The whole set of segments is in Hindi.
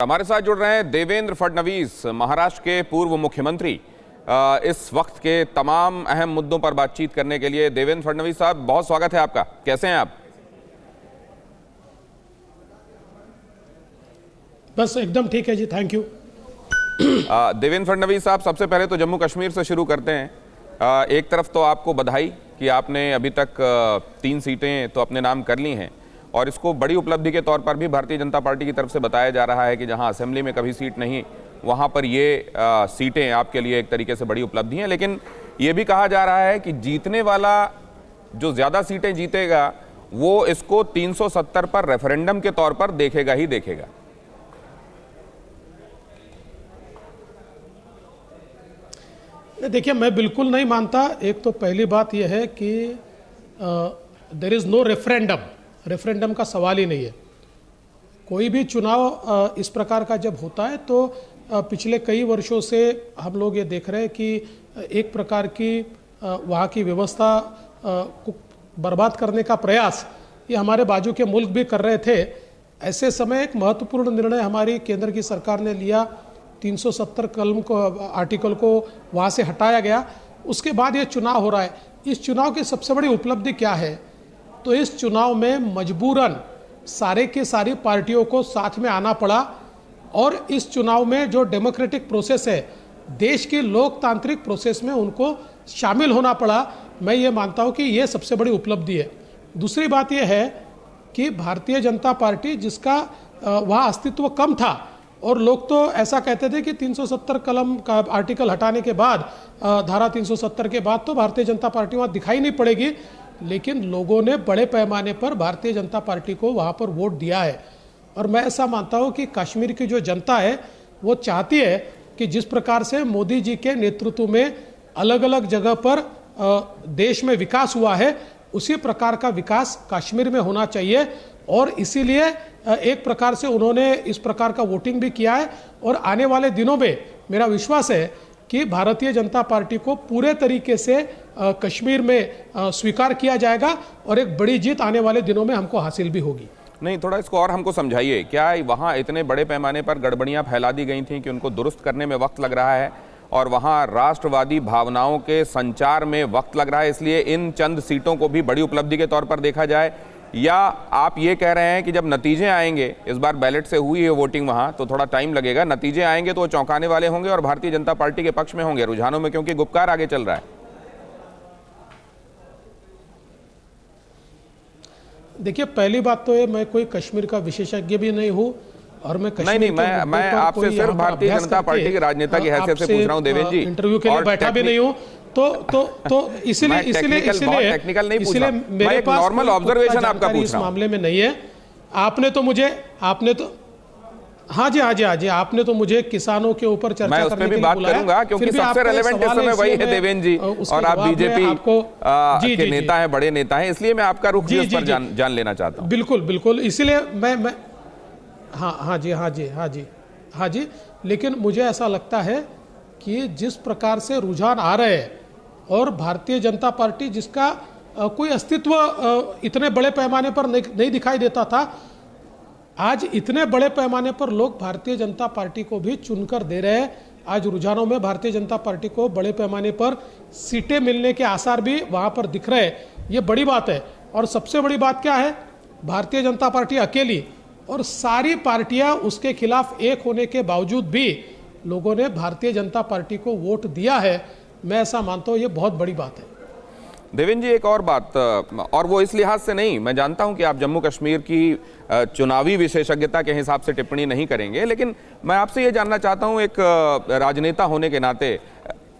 हमारे साथ जुड़ रहे हैं देवेंद्र फडणवीस, महाराष्ट्र के पूर्व मुख्यमंत्री, इस वक्त के तमाम अहम मुद्दों पर बातचीत करने के लिए। देवेंद्र फडणवीस साहब, बहुत स्वागत है आपका। कैसे हैं आप? बस एकदम ठीक है जी, थैंक यू। देवेंद्र फडणवीस साहब, सबसे पहले तो जम्मू कश्मीर से शुरू करते हैं। एक तरफ तो आपको बधाई कि आपने अभी तक 3 सीटें तो अपने नाम कर ली हैं, और इसको बड़ी उपलब्धि के तौर पर भी भारतीय जनता पार्टी की तरफ से बताया जा रहा है कि जहां असेंबली में कभी सीट नहीं, वहां पर ये सीटें आपके लिए एक तरीके से बड़ी उपलब्धि हैं। लेकिन ये भी कहा जा रहा है कि जीतने वाला जो ज़्यादा सीटें जीतेगा वो इसको 370 पर रेफरेंडम के तौर पर देखेगा ही देखेगा। देखिए, मैं बिल्कुल नहीं मानता। एक तो पहली बात यह है कि देयर इज़ नो रेफरेंडम का सवाल ही नहीं है। कोई भी चुनाव इस प्रकार का जब होता है तो पिछले कई वर्षों से हम लोग ये देख रहे हैं कि एक प्रकार की वहाँ की व्यवस्था को बर्बाद करने का प्रयास ये हमारे बाजू के मुल्क भी कर रहे थे। ऐसे समय एक महत्वपूर्ण निर्णय हमारी केंद्र की सरकार ने लिया, 370 कलम को, आर्टिकल को वहाँ से हटाया गया। उसके बाद ये चुनाव हो रहा है। इस चुनाव की सबसे बड़ी उपलब्धि क्या है? तो इस चुनाव में मजबूरन सारे की सारी पार्टियों को साथ में आना पड़ा, और इस चुनाव में जो डेमोक्रेटिक प्रोसेस है, देश की लोकतांत्रिक प्रोसेस में उनको शामिल होना पड़ा। मैं ये मानता हूँ कि ये सबसे बड़ी उपलब्धि है। दूसरी बात यह है कि भारतीय जनता पार्टी, जिसका वहाँ अस्तित्व कम था, और लोग तो ऐसा कहते थे कि 370 कलम का आर्टिकल हटाने के बाद, धारा 370 के बाद तो भारतीय जनता पार्टी वहाँ दिखाई नहीं पड़ेगी। लेकिन लोगों ने बड़े पैमाने पर भारतीय जनता पार्टी को वहाँ पर वोट दिया है। और मैं ऐसा मानता हूँ कि कश्मीर की जो जनता है वो चाहती है कि जिस प्रकार से मोदी जी के नेतृत्व में अलग अलग जगह पर देश में विकास हुआ है, उसी प्रकार का विकास कश्मीर में होना चाहिए। और इसीलिए एक प्रकार से उन्होंने इस प्रकार का वोटिंग भी किया है। और आने वाले दिनों में मेरा विश्वास है कि भारतीय जनता पार्टी को पूरे तरीके से कश्मीर में स्वीकार किया जाएगा, और एक बड़ी जीत आने वाले दिनों में हमको हासिल भी होगी। नहीं, थोड़ा इसको और हमको समझाइए। क्या वहाँ इतने बड़े पैमाने पर गड़बड़ियाँ फैला दी गई थी कि उनको दुरुस्त करने में वक्त लग रहा है, और वहाँ राष्ट्रवादी भावनाओं के संचार में वक्त लग रहा है, इसलिए इन चंद सीटों को भी बड़ी उपलब्धि के तौर पर देखा जाए? या आप ये कह रहे हैं कि जब नतीजे आएंगे, इस बार बैलेट से हुई है वोटिंग वहाँ, तो थोड़ा टाइम लगेगा, नतीजे आएंगे तो वो चौंकाने वाले होंगे और भारतीय जनता पार्टी के पक्ष में होंगे रुझानों में, क्योंकि गुपकार आगे चल रहा है? देखिए, पहली बात तो ये, मैं कोई कश्मीर का विशेषज्ञ भी नहीं हूँ, और मैं नहीं, मैं आपसे सिर्फ भारतीय जनता पार्टी के राजनेता की हैसियत से पूछ रहा हूँ देवेंद्र जी। इंटरव्यू के लिए बैठा भी नहीं हूँ, तो इसलिए टेक्निकल नहीं पूछ रहा, मैं एक नॉर्मल ऑब्जर्वेशन आपका पूछ रहा हूं। इस मामले में नहीं है। आपने तो हाँ जी, आपने तो मुझे किसानों के ऊपर चर्चा करने के लिए बुलाया। मैं उस पे भी बात करूंगा, क्योंकि सबसे रेलेवेंट इस समय वही है देवेंद्र जी, और आप बीजेपी के नेता हैं, बड़े नेता हैं, इसलिए मैं आपका रुख इस पर जान लेना चाहता हूँ। बिल्कुल, इसलिए मैं हाँ जी, लेकिन मुझे ऐसा लगता है कि जिस प्रकार से रुझान आ रहे हैं, और भारतीय जनता पार्टी, जिसका कोई अस्तित्व इतने बड़े पैमाने पर नहीं दिखाई देता था, आज इतने बड़े पैमाने पर लोग भारतीय जनता पार्टी को भी चुनकर दे रहे हैं। आज रुझानों में भारतीय जनता पार्टी को बड़े पैमाने पर सीटें मिलने के आसार भी वहाँ पर दिख रहे हैं। ये बड़ी बात है। और सबसे बड़ी बात क्या है? भारतीय जनता पार्टी अकेली, और सारी पार्टियां उसके खिलाफ एक होने के बावजूद भी लोगों ने भारतीय जनता पार्टी को वोट दिया है। मैं ऐसा मानता हूँ ये बहुत बड़ी बात है। देवेंद्र जी, एक और बात, और वो इस लिहाज से नहीं, मैं जानता हूं कि आप जम्मू कश्मीर की चुनावी विशेषज्ञता के हिसाब से टिप्पणी नहीं करेंगे, लेकिन मैं आपसे ये जानना चाहता हूं, एक राजनेता होने के नाते,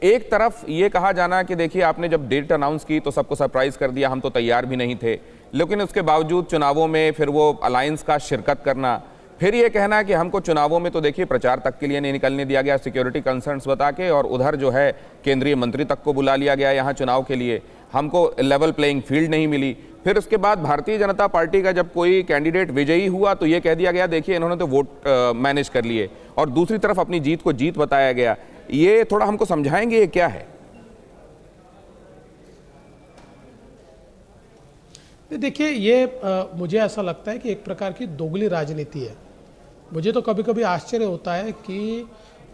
एक तरफ ये कहा जाना कि देखिए, आपने जब डेट अनाउंस की तो सबको सरप्राइज कर दिया, हम तो तैयार भी नहीं थे, लेकिन उसके बावजूद चुनावों में फिर वो अलायंस का शिरकत करना, फिर ये कहना कि हमको चुनावों में तो देखिए प्रचार तक के लिए नहीं निकलने दिया गया सिक्योरिटी कंसर्न्स बता के, और उधर जो है केंद्रीय मंत्री तक को बुला लिया गया यहाँ चुनाव के लिए, हमको लेवल प्लेइंग फील्ड नहीं मिली। फिर उसके बाद भारतीय जनता पार्टी का जब कोई कैंडिडेट विजयी हुआ तो ये कह दिया गया देखिए इन्होंने तो वोट मैनेज कर लिए, और दूसरी तरफ अपनी जीत को जीत बताया गया। ये थोड़ा हमको समझाएंगे ये क्या है? देखिए, ये मुझे ऐसा लगता है कि एक प्रकार की दोगली राजनीति है। मुझे तो कभी कभी आश्चर्य होता है कि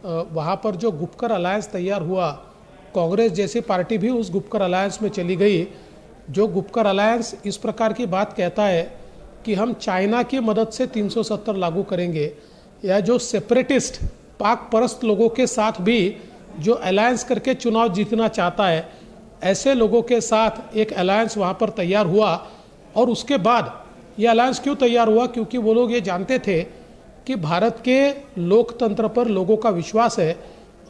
वहाँ पर जो गुपकर अलायंस तैयार हुआ, कांग्रेस जैसी पार्टी भी उस गुपकर अलायंस में चली गई। जो गुपकर अलायंस इस प्रकार की बात कहता है कि हम चाइना की मदद से 370 लागू करेंगे, या जो सेपरेटिस्ट पाक परस्त लोगों के साथ भी जो अलायंस करके चुनाव जीतना चाहता है, ऐसे लोगों के साथ एक अलायंस वहाँ पर तैयार हुआ। और उसके बाद ये अलायंस क्यों तैयार हुआ? क्योंकि वो लोग ये जानते थे कि भारत के लोकतंत्र पर लोगों का विश्वास है,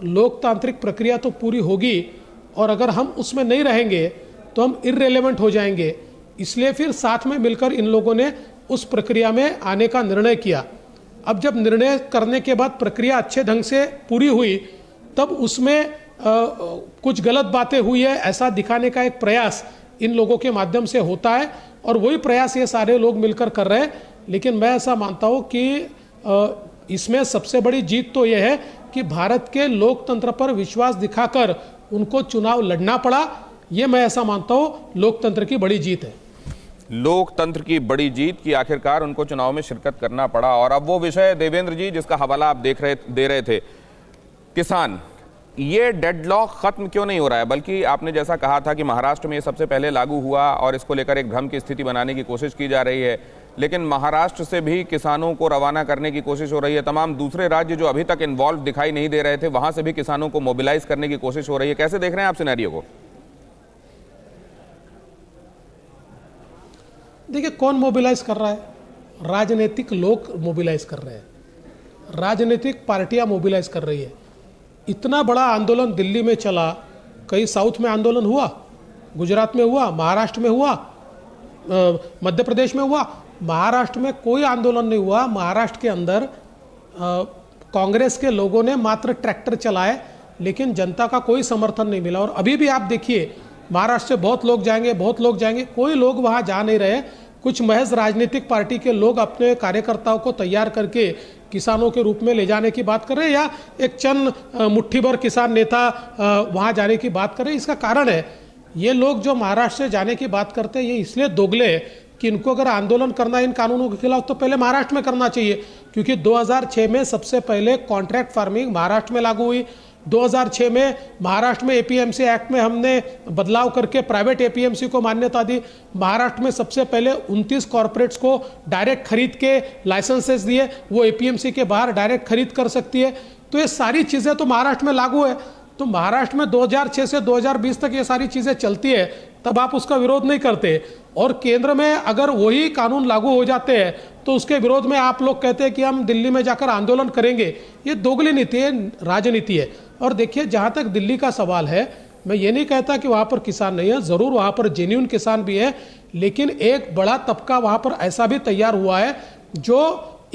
लोकतांत्रिक प्रक्रिया तो पूरी होगी, और अगर हम उसमें नहीं रहेंगे तो हम इररिलेवेंट हो जाएंगे। इसलिए फिर साथ में मिलकर इन लोगों ने उस प्रक्रिया में आने का निर्णय किया। अब जब निर्णय करने के बाद प्रक्रिया अच्छे ढंग से पूरी हुई, तब उसमें कुछ गलत बातें हुई है ऐसा दिखाने का एक प्रयास इन लोगों के माध्यम से होता है, और वही प्रयास ये सारे लोग मिलकर कर रहे हैं। लेकिन मैं ऐसा मानता हूँ कि इसमें सबसे बड़ी जीत तो यह है कि भारत के लोकतंत्र पर विश्वास दिखाकर उनको चुनाव लड़ना पड़ा। ये मैं ऐसा मानता हूँ लोकतंत्र की बड़ी जीत है। लोकतंत्र की बड़ी जीत की आखिरकार उनको चुनाव में शिरकत करना पड़ा। और अब वो विषय देवेंद्र जी जिसका हवाला आप दे रहे थे, किसान, ये डेडलॉक खत्म क्यों नहीं हो रहा है? बल्कि आपने जैसा कहा था कि महाराष्ट्र में ये सबसे पहले लागू हुआ और इसको लेकर एक भ्रम की स्थिति बनाने की कोशिश की जा रही है, लेकिन महाराष्ट्र से भी किसानों को रवाना करने की कोशिश हो रही है। तमाम दूसरे राज्य जो अभी तक इन्वॉल्व दिखाई नहीं दे रहे थे, वहां से भी किसानों को मोबिलाइज करने की कोशिश हो रही है। कैसे देख रहे हैं आप सिनेरियो को? देखिए, कौन मोबिलाइज कर रहा है? राजनीतिक लोग मोबिलाइज कर रहे हैं, राजनीतिक पार्टियां मोबिलाइज कर रही है। इतना बड़ा आंदोलन दिल्ली में चला, कई साउथ में आंदोलन हुआ, गुजरात में हुआ, महाराष्ट्र में हुआ, मध्य प्रदेश में हुआ। महाराष्ट्र में कोई आंदोलन नहीं हुआ। महाराष्ट्र के अंदर कांग्रेस के लोगों ने मात्र ट्रैक्टर चलाए, लेकिन जनता का कोई समर्थन नहीं मिला। और अभी भी आप देखिए, महाराष्ट्र से बहुत लोग जाएंगे, कोई लोग वहां जा नहीं रहे। कुछ महज राजनीतिक पार्टी के लोग अपने कार्यकर्ताओं को तैयार करके किसानों के रूप में ले जाने की बात कर रहे हैं, या एक चंद मुट्ठी भर किसान नेता वहां जाने की बात कर रहे हैं। इसका कारण है, ये लोग जो महाराष्ट्र से जाने की बात करते हैं, ये इसलिए दोगले हैं कि इनको अगर आंदोलन करना है इन कानूनों के खिलाफ, तो पहले महाराष्ट्र में करना चाहिए। क्योंकि 2006 में सबसे पहले कॉन्ट्रैक्ट फार्मिंग महाराष्ट्र में लागू हुई। 2006 में महाराष्ट्र में एपीएमसी एक्ट में हमने बदलाव करके प्राइवेट एपीएमसी को मान्यता दी। महाराष्ट्र में सबसे पहले 29 कॉर्पोरेट्स को डायरेक्ट खरीद के लाइसेंसेस दिए, वो एपीएमसी के बाहर डायरेक्ट खरीद कर सकती है। तो ये सारी चीज़ें तो महाराष्ट्र में लागू है। तो महाराष्ट्र में 2006 से 2020 तक ये सारी चीज़ें चलती है, तब आप उसका विरोध नहीं करते। और केंद्र में अगर वही कानून लागू हो जाते हैं तो उसके विरोध में आप लोग कहते हैं कि हम दिल्ली में जाकर आंदोलन करेंगे। ये दोगली नीति है, राजनीति है। और देखिए, जहाँ तक दिल्ली का सवाल है, मैं ये नहीं कहता कि वहाँ पर किसान नहीं है, ज़रूर वहाँ पर जेन्युइन किसान भी है, लेकिन एक बड़ा तबका वहाँ पर ऐसा भी तैयार हुआ है जो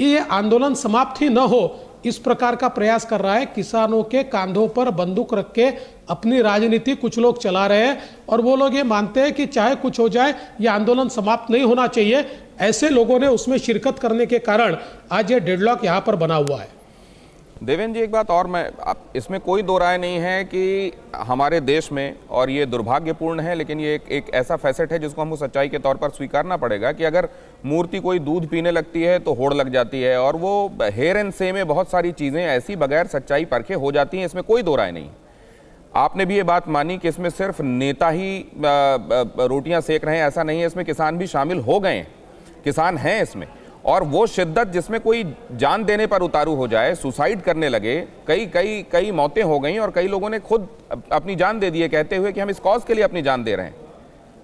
ये आंदोलन समाप्त ही न हो इस प्रकार का प्रयास कर रहा है। किसानों के कांधों पर बंदूक रख के अपनी राजनीति कुछ लोग चला रहे हैं, और वो लोग ये मानते हैं कि चाहे कुछ हो जाए, ये आंदोलन समाप्त नहीं होना चाहिए। ऐसे लोगों ने उसमें शिरकत करने के कारण आज ये डेडलॉक यहाँ पर बना हुआ है। देवेंद्र जी, एक बात और, इसमें कोई दो राय नहीं है कि हमारे देश में, और ये दुर्भाग्यपूर्ण है, लेकिन ये एक ऐसा फैसेट है जिसको हमको सच्चाई के तौर पर स्वीकारना पड़ेगा कि अगर मूर्ति कोई दूध पीने लगती है तो होड़ लग जाती है, और वो हेर एंड से में बहुत सारी चीज़ें ऐसी बगैर सच्चाई परखे हो जाती हैं। इसमें कोई दो राय नहीं। आपने भी ये बात मानी कि इसमें सिर्फ नेता ही रोटियां सेक रहे हैं, ऐसा नहीं है। इसमें किसान भी शामिल हो गए हैं, किसान हैं इसमें। और वो शिद्दत जिसमें कोई जान देने पर उतारू हो जाए, सुसाइड करने लगे, कई मौतें हो गई, और कई लोगों ने खुद अपनी जान दे दी है कहते हुए कि हम इस कॉज के लिए अपनी जान दे रहे हैं।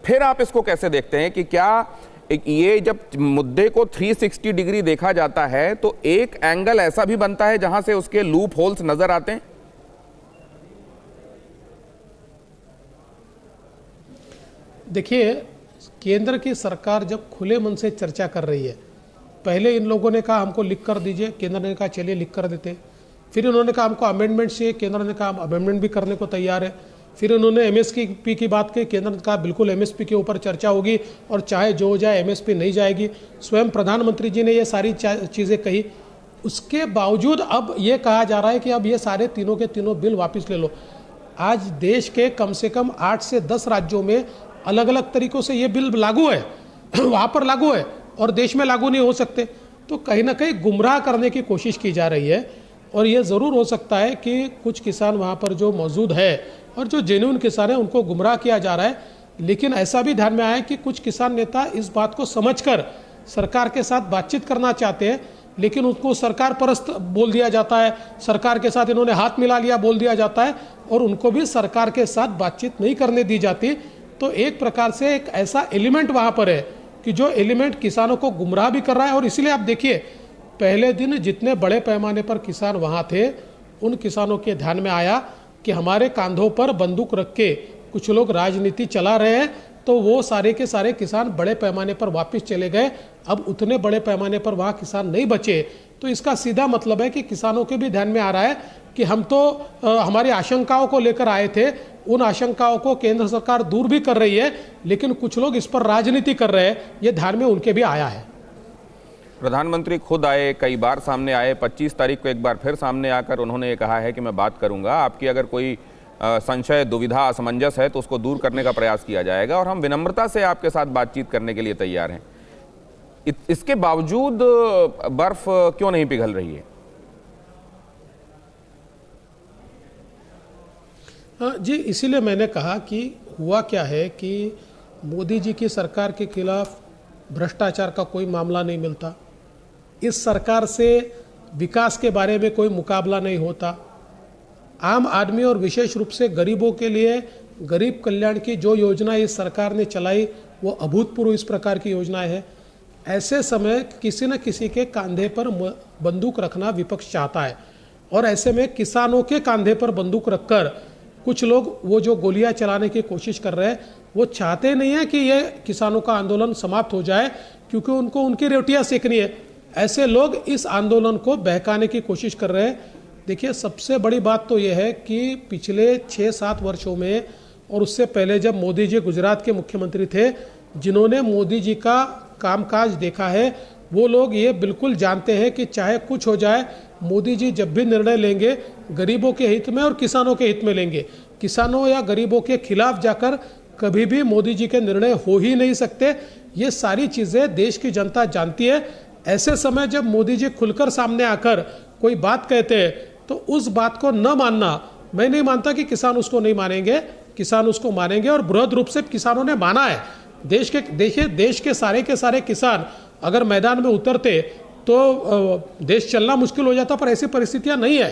फिर आप इसको कैसे देखते हैं कि क्या ये जब मुद्दे को 360 डिग्री देखा जाता है तो एक एंगल ऐसा भी बनता है जहां से उसके लूप होल्स नजर आते हैं? देखिए, केंद्र की सरकार जब खुले मन से चर्चा कर रही है, पहले इन लोगों ने कहा हमको लिख कर दीजिए, केंद्र ने कहा चलिए लिख कर देते। फिर उन्होंने कहा हमको अमेंडमेंट चाहिए, केंद्र ने कहा हम अमेंडमेंट भी करने को तैयार है। फिर उन्होंने एमएसपी की बात की, केंद्र ने कहा बिल्कुल एमएसपी के ऊपर चर्चा होगी और चाहे जो हो जाए एमएसपी नहीं जाएगी। स्वयं प्रधानमंत्री जी ने ये सारी चीज़ें कही। उसके बावजूद अब ये कहा जा रहा है कि अब ये सारे तीनों के तीनों बिल वापस ले लो। आज देश के कम से कम 8 से 10 राज्यों में अलग अलग तरीक़ों से ये बिल लागू है, वहाँ पर लागू है और देश में लागू नहीं हो सकते। तो कहीं ना कहीं गुमराह करने की कोशिश की जा रही है। और ये ज़रूर हो सकता है कि कुछ किसान वहाँ पर जो मौजूद है और जो जेन्युइन किसान है उनको गुमराह किया जा रहा है, लेकिन ऐसा भी ध्यान में आया कि कुछ किसान नेता इस बात को समझकर सरकार के साथ बातचीत करना चाहते हैं, लेकिन उनको सरकार परस्त बोल दिया जाता है, सरकार के साथ इन्होंने हाथ मिला लिया बोल दिया जाता है, और उनको भी सरकार के साथ बातचीत नहीं करने दी जाती। तो एक प्रकार से एक ऐसा एलिमेंट वहाँ पर है कि जो एलिमेंट किसानों को गुमराह भी कर रहा है। और इसीलिए आप देखिए, पहले दिन जितने बड़े पैमाने पर किसान वहाँ थे, उन किसानों के ध्यान में आया कि हमारे कांधों पर बंदूक रख के कुछ लोग राजनीति चला रहे हैं, तो वो सारे के सारे किसान बड़े पैमाने पर वापस चले गए। अब उतने बड़े पैमाने पर वहाँ किसान नहीं बचे। तो इसका सीधा मतलब है कि किसानों के भी ध्यान में आ रहा है कि हम तो हमारी आशंकाओं को लेकर आए थे, उन आशंकाओं को केंद्र सरकार दूर भी कर रही है, लेकिन कुछ लोग इस पर राजनीति कर रहे हैं, ये ध्यान में उनके भी आया है। प्रधानमंत्री खुद आए, कई बार सामने आए, 25 तारीख को एक बार फिर सामने आकर उन्होंने ये कहा है कि मैं बात करूंगा, आपकी अगर कोई संशय, दुविधा, असमंजस है तो उसको दूर करने का प्रयास किया जाएगा और हम विनम्रता से आपके साथ बातचीत करने के लिए तैयार हैं। इसके बावजूद बर्फ क्यों नहीं पिघल रही है? जी, इसीलिए मैंने कहा कि हुआ क्या है कि मोदी जी की सरकार के खिलाफ भ्रष्टाचार का कोई मामला नहीं मिलता, इस सरकार से विकास के बारे में कोई मुकाबला नहीं होता, आम आदमी और विशेष रूप से गरीबों के लिए गरीब कल्याण की जो योजना इस सरकार ने चलाई वो अभूतपूर्व इस प्रकार की योजनाएं हैं। ऐसे समय किसी न किसी के कंधे पर बंदूक रखना विपक्ष चाहता है, और ऐसे में किसानों के कंधे पर बंदूक रखकर कुछ लोग वो जो गोलियां चलाने की कोशिश कर रहे हैं, वो चाहते नहीं है कि ये किसानों का आंदोलन समाप्त हो जाए, क्योंकि उनको उनकी रोटियां सेकनी है। ऐसे लोग इस आंदोलन को बहकाने की कोशिश कर रहे हैं। देखिए, सबसे बड़ी बात तो यह है कि पिछले 6-7 वर्षों में और उससे पहले जब मोदी जी गुजरात के मुख्यमंत्री थे, जिन्होंने मोदी जी का कामकाज देखा है, वो लोग ये बिल्कुल जानते हैं कि चाहे कुछ हो जाए, मोदी जी जब भी निर्णय लेंगे गरीबों के हित में और किसानों के हित में लेंगे। किसानों या गरीबों के खिलाफ जाकर कभी भी मोदी जी के निर्णय हो ही नहीं सकते। ये सारी चीज़ें देश की जनता जानती है। ऐसे समय जब मोदी जी खुलकर सामने आकर कोई बात कहते हैं, तो उस बात को न मानना, मैं नहीं मानता कि किसान उसको नहीं मानेंगे, किसान उसको मानेंगे और बृहद रूप से किसानों ने माना है। देश के सारे किसान अगर मैदान में उतरते तो देश चलना मुश्किल हो जाता, पर ऐसी परिस्थितियां नहीं है।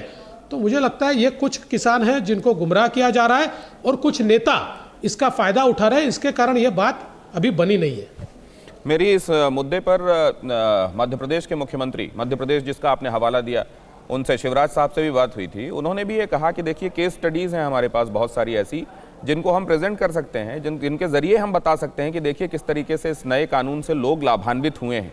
तो मुझे लगता है ये कुछ किसान हैं जिनको गुमराह किया जा रहा है और कुछ नेता इसका फायदा उठा रहे हैं, इसके कारण ये बात अभी बनी नहीं है। मेरी इस मुद्दे पर मध्य प्रदेश के मुख्यमंत्री, मध्य प्रदेश जिसका आपने हवाला दिया, उनसे, शिवराज साहब से भी बात हुई थी। उन्होंने भी ये कहा कि देखिए, केस स्टडीज़ हैं हमारे पास बहुत सारी ऐसी, जिनको हम प्रेजेंट कर सकते हैं, जिनके ज़रिए हम बता सकते हैं कि देखिए किस तरीके से इस नए कानून से लोग लाभान्वित हुए हैं।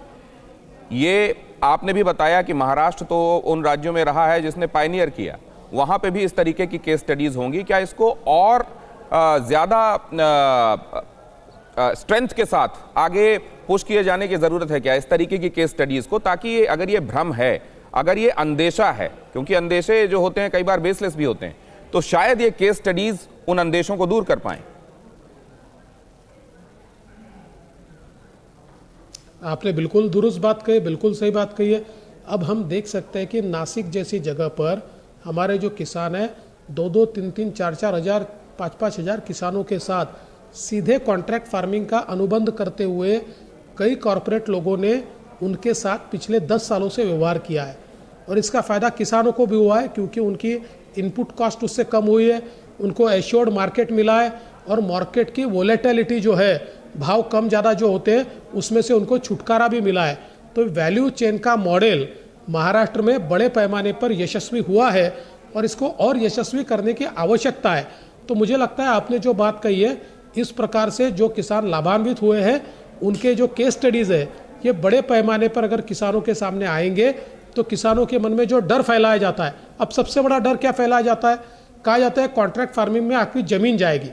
ये आपने भी बताया कि महाराष्ट्र तो उन राज्यों में रहा है जिसने पायनियर किया, वहाँ पे भी इस तरीके की केस स्टडीज़ होंगी। क्या इसको और ज़्यादा स्ट्रेंथ के साथ आगे पुश किए जाने की ज़रूरत है क्या इस तरीके की केस स्टडीज़ को, ताकि अगर ये भ्रम है, अगर ये अंदेशा है, क्योंकि अंदेशे जो होते हैं कई बार बेसलेस भी होते हैं, तो शायद ये केस स्टडीज़ उन अंदेशों को दूर कर पाएं? आपने बिल्कुल दुरुस्त बात कही, बिल्कुल सही बात कही है। अब हम देख सकते हैं कि नासिक जैसी जगह पर हमारे जो किसान हैं, 2-2, 3-3, 4-4 हज़ार, 5-5 हज़ार किसानों के साथ सीधे कॉन्ट्रैक्ट फार्मिंग का अनुबंध करते हुए कई कॉरपोरेट लोगों ने उनके साथ पिछले 10 सालों से व्यवहार किया है। और इसका फ़ायदा किसानों को भी हुआ है, क्योंकि उनकी इनपुट कॉस्ट उससे कम हुई है, उनको एश्योर्ड मार्केट मिला है, और मार्केट की वोलेटिलिटी जो है, भाव कम ज़्यादा जो होते हैं, उसमें से उनको छुटकारा भी मिला है। तो वैल्यू चेन का मॉडल महाराष्ट्र में बड़े पैमाने पर यशस्वी हुआ है, और इसको और यशस्वी करने की आवश्यकता है। तो मुझे लगता है आपने जो बात कही है, इस प्रकार से जो किसान लाभान्वित हुए हैं, उनके जो केस स्टडीज़ है, ये बड़े पैमाने पर अगर किसानों के सामने आएंगे, तो किसानों के मन में जो डर फैलाया जाता है, अब सबसे बड़ा डर क्या फैलाया जाता है, कहा जाता है कॉन्ट्रैक्ट फार्मिंग में आपकी ज़मीन जाएगी,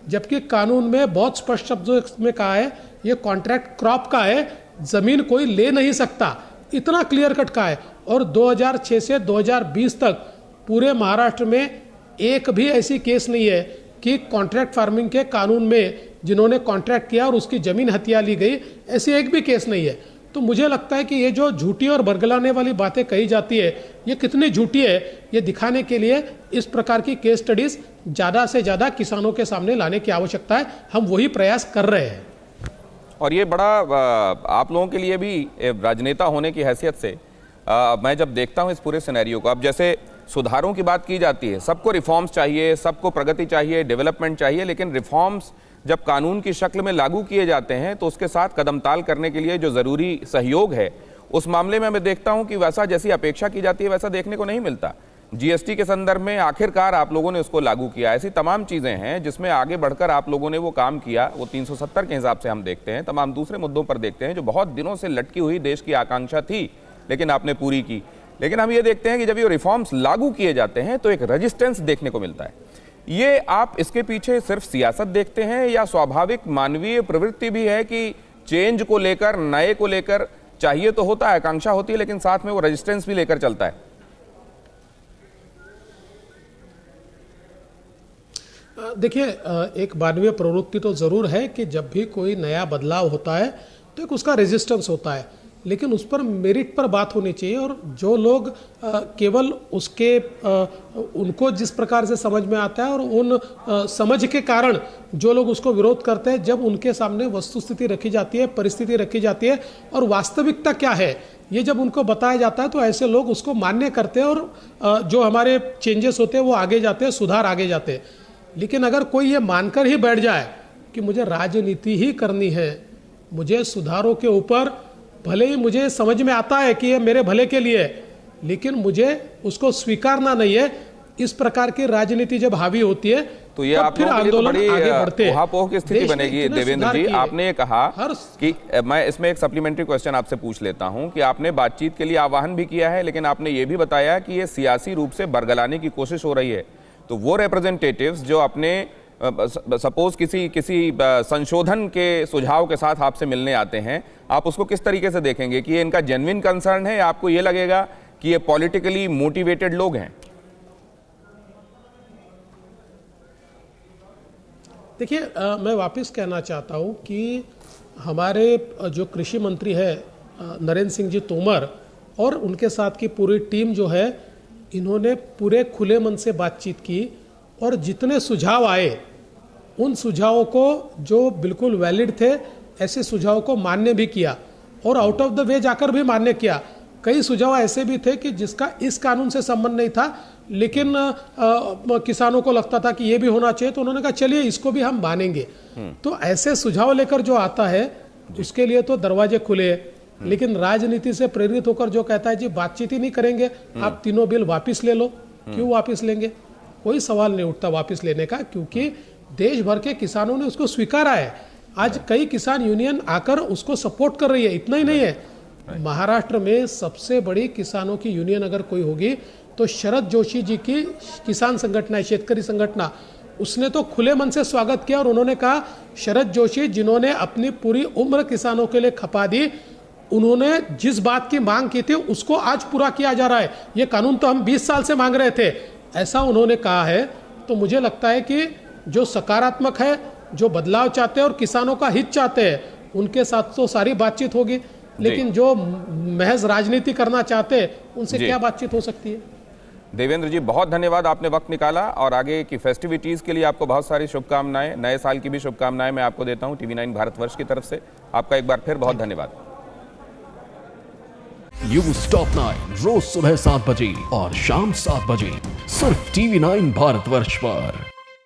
जबकि कानून में बहुत स्पष्ट शब्दों में कहा है ये कॉन्ट्रैक्ट क्रॉप का है, ज़मीन कोई ले नहीं सकता, इतना क्लियर कट का है। और 2006 से 2020 तक पूरे महाराष्ट्र में एक भी ऐसी केस नहीं है कि कॉन्ट्रैक्ट फार्मिंग के कानून में जिन्होंने कॉन्ट्रैक्ट किया और उसकी ज़मीन हथिया ली गई, ऐसी एक भी केस नहीं है। तो मुझे लगता है कि ये जो झूठी और बरगलाने वाली बातें कही जाती है, ये कितनी झूठी है, ये दिखाने के लिए इस प्रकार की केस स्टडीज ज़्यादा से ज़्यादा किसानों के सामने लाने की आवश्यकता है। हम वही प्रयास कर रहे हैं। और ये बड़ा आप लोगों के लिए भी राजनेता होने की हैसियत से मैं जब देखता हूँ इस पूरे सिनेरियो को, अब जैसे सुधारों की बात की जाती है, सबको रिफॉर्म्स चाहिए, सबको प्रगति चाहिए, डेवलपमेंट चाहिए, लेकिन रिफॉर्म्स जब कानून की शक्ल में लागू किए जाते हैं तो उसके साथ कदमताल करने के लिए जो ज़रूरी सहयोग है, उस मामले में मैं देखता हूं कि वैसा जैसी अपेक्षा की जाती है वैसा देखने को नहीं मिलता। जीएसटी के संदर्भ में आखिरकार आप लोगों ने उसको लागू किया, ऐसी तमाम चीज़ें हैं जिसमें आगे बढ़कर आप लोगों ने वो काम किया, वो 370 के हिसाब से हम देखते हैं, तमाम दूसरे मुद्दों पर देखते हैं जो बहुत दिनों से लटकी हुई देश की आकांक्षा थी, लेकिन आपने पूरी की। लेकिन हम ये देखते हैं कि जब ये रिफॉर्म्स लागू किए जाते हैं तो एक रेजिस्टेंस देखने को मिलता है। ये आप इसके पीछे सिर्फ सियासत देखते हैं या स्वाभाविक मानवीय प्रवृत्ति भी है कि चेंज को लेकर, नए को लेकर चाहिए तो होता है, आकांक्षा होती है, लेकिन साथ में वो रेजिस्टेंस भी लेकर चलता है? देखिए, एक मानवीय प्रवृत्ति तो जरूर है कि जब भी कोई नया बदलाव होता है तो एक उसका रेजिस्टेंस होता है, लेकिन उस पर मेरिट पर बात होनी चाहिए। और जो लोग केवल उसके उनको जिस प्रकार से समझ में आता है और उन समझ के कारण जो लोग उसको विरोध करते हैं, जब उनके सामने वस्तुस्थिति रखी जाती है, परिस्थिति रखी जाती है और वास्तविकता क्या है ये जब उनको बताया जाता है, तो ऐसे लोग उसको मान्य करते हैं और जो हमारे चेंजेस होते हैं वो आगे जाते हैं, सुधार आगे जाते हैं। लेकिन अगर कोई ये मानकर ही बैठ जाए कि मुझे राजनीति ही करनी है, मुझे सुधारों के ऊपर, भले ही मुझे समझ में आता है कि ये मेरे भले के लिए है, लेकिन मुझे उसको स्वीकारना नहीं है, इस प्रकार की राजनीति जब हावी होती है तो ये आप लोगों के लिए तो बड़ी उहापोह की स्थिति बनेगी। देवेंद्र जी, आपने ये कहा कि मैं इसमें एक सप्लीमेंट्री क्वेश्चन आपसे पूछ लेता हूं कि आपने बातचीत के लिए आह्वान भी किया है, लेकिन आपने ये भी बताया कि ये सियासी रूप से बरगलाने की कोशिश हो रही है। तो वो रिप्रेजेंटेटिव्स जो अपने सपोज किसी संशोधन के सुझाव के साथ आपसे मिलने आते हैं, आप उसको किस तरीके से देखेंगे कि ये इनका जेन्युइन कंसर्न है या आपको ये लगेगा कि ये पॉलिटिकली मोटिवेटेड लोग हैं? देखिए, मैं वापस कहना चाहता हूं कि हमारे जो कृषि मंत्री है नरेंद्र सिंह जी तोमर और उनके साथ की पूरी टीम जो है, इन्होंने पूरे खुले मन से बातचीत की और जितने सुझाव आए उन सुझावों को, जो बिल्कुल वैलिड थे, ऐसे सुझावों को मान्य भी किया और आउट ऑफ द वे जाकर भी मान्य किया। कई सुझाव ऐसे भी थे कि जिसका इस कानून से संबंध नहीं था, लेकिन किसानों को लगता था कि ये भी होना चाहिए, तो उन्होंने कहा चलिए इसको भी हम मानेंगे। तो ऐसे सुझाव लेकर जो आता है उसके लिए तो दरवाजे खुले हैं, लेकिन राजनीति से प्रेरित होकर जो कहता है जी बातचीत ही नहीं करेंगे, आप तीनों बिल वापस ले लो, क्यों वापस लेंगे? कोई सवाल नहीं उठता वापस लेने का, क्योंकि देश भर के किसानों ने उसको स्वीकारा है। आज कई किसान यूनियन आकर उसको सपोर्ट कर रही है। इतना ही नहीं है, महाराष्ट्र में सबसे बड़ी किसानों की यूनियन अगर कोई होगी तो शरद जोशी जी की किसान संगठन है, शेतकरी संगठन, उसने तो खुले मन से स्वागत किया और उन्होंने कहा शरद जोशी जिन्होंने अपनी पूरी उम्र किसानों के लिए खपा दी, उन्होंने जिस बात की मांग की थी उसको आज पूरा किया जा रहा है। ये कानून तो हम 20 साल से मांग रहे थे, ऐसा उन्होंने कहा है। तो मुझे लगता है कि जो सकारात्मक है, जो बदलाव चाहते हैं और किसानों का हित चाहते हैं, उनके साथ तो सारी बातचीत होगी, लेकिन जो महज राजनीति करना चाहते हैं उनसे क्या बातचीत हो सकती है? देवेंद्र जी, बहुत धन्यवाद, आपने वक्त निकाला और आगे की फेस्टिविटीज के लिए आपको बहुत सारी शुभकामनाएं, नए साल की भी शुभकामनाएं मैं आपको देता हूं TV9 भारतवर्ष की तरफ से। आपका एक बार फिर बहुत धन्यवाद। न्यूज़ टॉप 9 रोज सुबह 7 बजे और शाम 7 बजे सिर्फ TV9 भारतवर्ष पर।